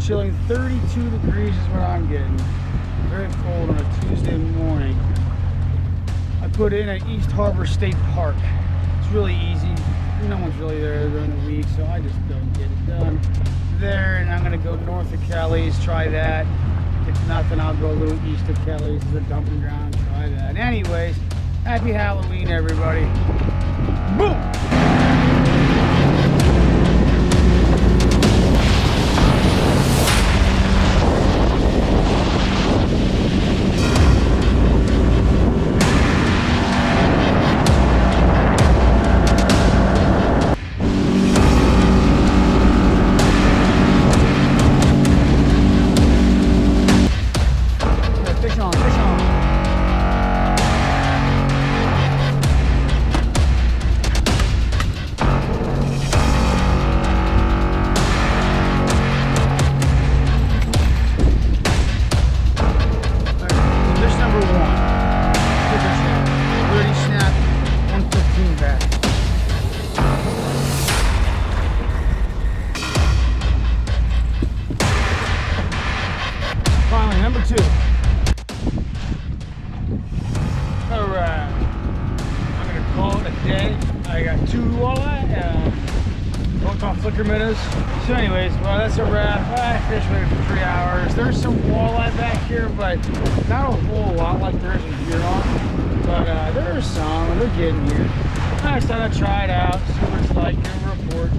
chilling. 32 degrees is what I'm getting. Very cold on a Tuesday morning. I put in at East Harbor State Park. It's really easy. No one's really there during the week, so I just don't get it done there. And I'm gonna go north of Kelleys, try that. If nothing, I'll go a little east of Kelleys as a dumping ground, try that. Anyways, happy Halloween, everybody. Boom! Number 2. Alright. I'm going to call it a day. I got 2 walleye, both on flicker minnows. So anyways, well, that's a wrap. I fished with it for 3 hours. There's some walleye back here, but not a whole lot like there is in Huron. But there are some, and they're getting here. I just thought I'd try it out, see what it's like, give a report.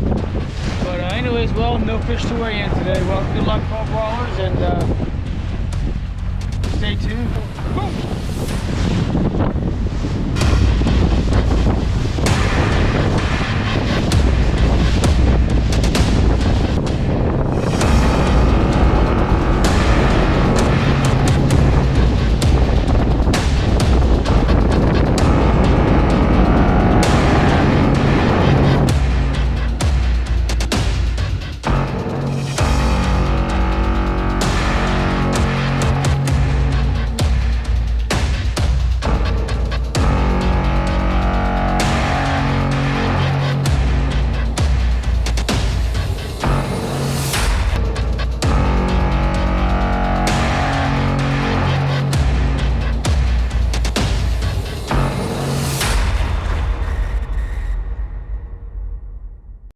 But anyways, well, no fish to weigh in today. Well, good luck, all brawlers, and stay tuned.